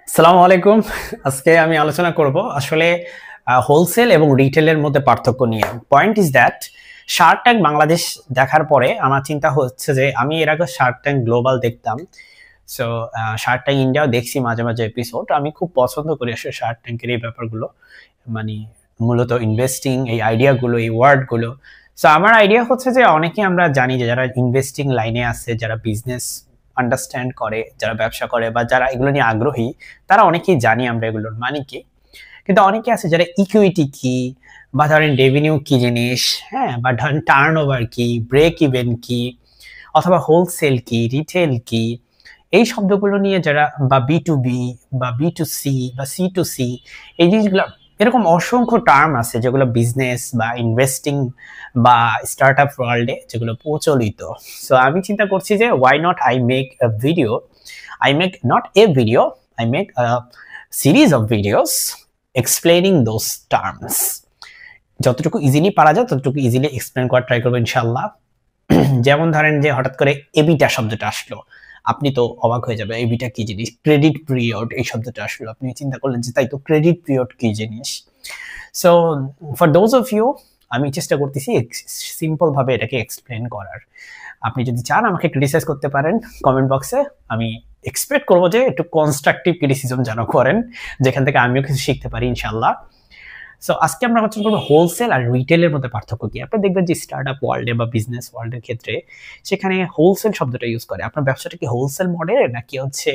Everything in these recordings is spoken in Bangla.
আসসালামু আলাইকুম। আজকে আমি আলোচনা করব আসলে হোলসেল এবং রিটেলের মধ্যে পার্থক্য নিয়ে। Point is that Shark tank Bangladesh দেখার পরে আমার চিন্তা হচ্ছে যে আমি এর আগে শার্ক ট্যাঙ্ক গ্লোবাল দেখতাম। সো শার্ক ট্যাঙ্ক ইন্ডিয়াও দেখছি মাঝে মাঝে এপিসোড। আমি খুব পছন্দ করি আসলে শার্ক ট্যাঙ্কের এই ব্যাপারগুলো, মানে মূলত ইনভেস্টিং এই আইডিয়াগুলো, এই ওয়ার্ডগুলো। সো আমার আইডিয়া হচ্ছে যে অনেকেই আমরা জানি যে যারা ইনভেস্টিং লাইনে আছে, যারা বিজনেস আন্ডারস্ট্যান্ড করে, যারা ব্যবসা করে বা যারা এগুলো নিয়ে আগ্রহী, তারা অনেকেই জানি আমরা এগুলোর মানে কি। কিন্তু অনেকে আছে যারা ইকুইটি কি, বা ধরেন রেভিনিউ কি জিনিস, হ্যাঁ, বা ধরেন টার্ন ওভার কি, ব্রেক ইভেন কি, অথবা হোলসেল কি, রিটেল কি, এই শব্দগুলো নিয়ে যারা, বা বি টু বি বা বি টু সি বা সি টু সি, এই জিনিসগুলো, এরকম অসংখ্য টার্ম আছে যেগুলো বিজনেস বা ইনভেস্টিং বা স্টার্ট আপ ওয়ার্ল্ডে যেগুলো প্রচলিত। সো আমি চিন্তা করছি যে why not I make a video, I make not a video, I make a series of videos explaining those terms. যতটুকু ইজিলি পারা যায় ততটুকু ইজিলি এক্সপ্লেন করার ট্রাই করবো ইনশাল্লাহ। যেমন ধরেন যে হঠাৎ করে এবিটা শব্দটা আসলো, আপনি তো অবাক হয়ে যাবে, এবিটা কি জিনিস, ক্রেডিট পিরিয়ড এই শব্দটা আসলো, আপনি চিন্তা করলেন যে তাই তো ক্রেডিট পিরিয়ড কি জিনিস। So for those of you, আমি চেষ্টা করতেছি সিম্পল ভাবে এটাকে এক্সপ্লেন করার। আপনি যদি চান আমাকে ক্রিটিসাইজ করতে পারেন কমেন্ট বক্সে, আমি এক্সপেক্ট করবো যে একটু কনস্ট্রাকটিভ ক্রিটিসিজম যেন করেন, যেখান থেকে আমিও কিছু শিখতে পারি ইনশাল্লাহ। সো আজকে আমরা আলোচনা করবো হোলসেল আর রিটেলের মধ্যে পার্থক্য কি। আপনি দেখবেন যে স্টার্ট আপ ওয়ার্ল্ডে বা বিজনেস ওয়ার্ল্ডের ক্ষেত্রে সেখানে হোলসেল শব্দটা ইউজ করে। আপনার ব্যবসাটা কি হোলসেল মডেলে নাকি হচ্ছে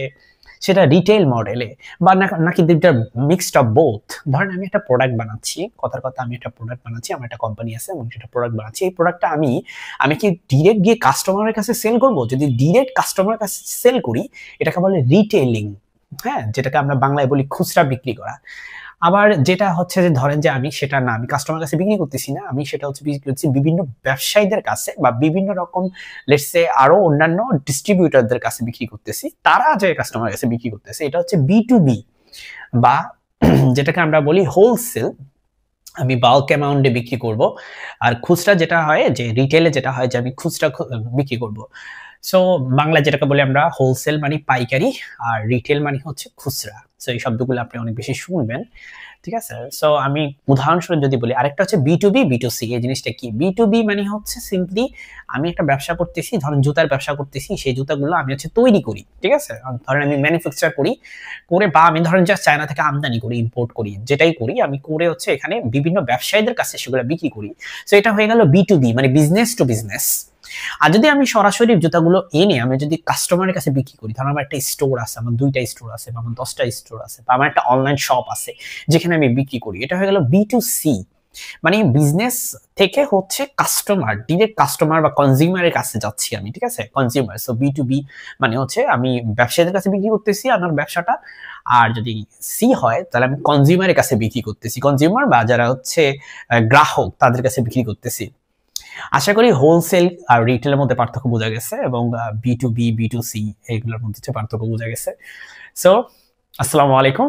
সেটা রিটেল মডেলে, বা নাকি দুইটা মিক্সড অফ বোথ। ধরেন আমি একটা প্রোডাক্ট বানাচ্ছি, কথার কথা আমি একটা প্রোডাক্ট বানাচ্ছি, আমার একটা কোম্পানি আছে এবং সেটা প্রোডাক্ট বানাচ্ছি। এই প্রোডাক্টটা আমি কি ডিরেক্ট গিয়ে কাস্টমারের কাছে সেল করব? যদি ডিরেক্ট কাস্টমারের কাছে সেল করি, এটাকে বলে রিটেলিং, হ্যাঁ, যেটাকে আমরা বাংলায় বলি খুচরা বিক্রি করা। আবার যেটা হচ্ছে যে ধরেন যে আমি সেটা না, আমি কাস্টমার কাছে বিক্রি করতেছি না, আমি সেটা হচ্ছে বিক্রি করছি বিভিন্ন ব্যবসায়ীদের কাছে বা বিভিন্ন রকম লেটস সে আরো অন্যান্য ডিস্ট্রিবিউটরদের কাছে বিক্রি করতেছি, তারা যে কাস্টমার কাছে বিক্রি করতেছে, এটা হচ্ছে বি টু বি, বা যেটাকে আমরা বলি হোলসেল। আমি বাল্ক অ্যামাউন্টে বিক্রি করব। আর খুচরা যেটা হয় যে রিটেলে যেটা হয় যে আমি খুচরা বিক্রি করব। সো বাংলা যেটাকে বলি আমরা হোলসেল মানে পাইকারি, আর রিটেল মানে হচ্ছে খুচরা। সো এই শব্দগুলো আপনি অনেক বেশি শুনবেন, ঠিক আছে। সো আমি উদাহরণস্বরূপ যদি বলি, আরেকটা হচ্ছে B to B, B to C. এই জিনিসটা কি? বি টু বি মানে হচ্ছে সিম্পলি আমি একটা ব্যবসা করতেছি, ধরেন জুতার ব্যবসা করতেছি, সেই জুতাগুলো আমি হচ্ছে তৈরি করি, ঠিক আছে। ধরেন আমি ম্যানুফ্যাকচার করি, করে, বা আমি ধরেন জাস্ট চায়না থেকে আমদানি করি, ইম্পোর্ট করি, যেটাই করি আমি করে হচ্ছে এখানে বিভিন্ন ব্যবসায়ীদের কাছে সেগুলো বিক্রি করি। সো এটা হয়ে গেল বি টু বি, মানে বিজনেস টু বিজনেস। আর যদি আমি সরাসরি জুতাগুলো এনে আমি যদি কাস্টমারের কাছে বিক্রি করি, ধরুন আমার একটা স্টোর আছে, আমার 2টা স্টোর আছে, বা আমার 10টা স্টোর আছে, বা আমার একটা অনলাইন শপ আছে যেখানে আমি বিক্রি করি, এটা হয়ে গেল বি টু সি, মানে বিজনেস থেকে হচ্ছে কাস্টমার, ডিরেক্ট কাস্টমার বা কনজিউমারের কাছে যাচ্ছি আমি, ঠিক আছে, consumer. So B to B মানে হচ্ছে আমি ব্যবসায়ীদের কাছে বিক্রি করতেছি আমার ব্যবসাটা, আর যদি সি হয় তাহলে আমি কনজিউমারের কাছে বিক্রি করতেছি, কনজিউমার বা যারা হচ্ছে গ্রাহক, তাদের কাছে বিক্রি করতেছি। আশা করি হোলসেল আর রিটেলের মধ্যে পার্থক্য বোঝা গেছে, এবং B to B, B to C এইগুলোর মধ্যে পার্থক্য বোঝা গেছে। সো আসসালামু আলাইকুম।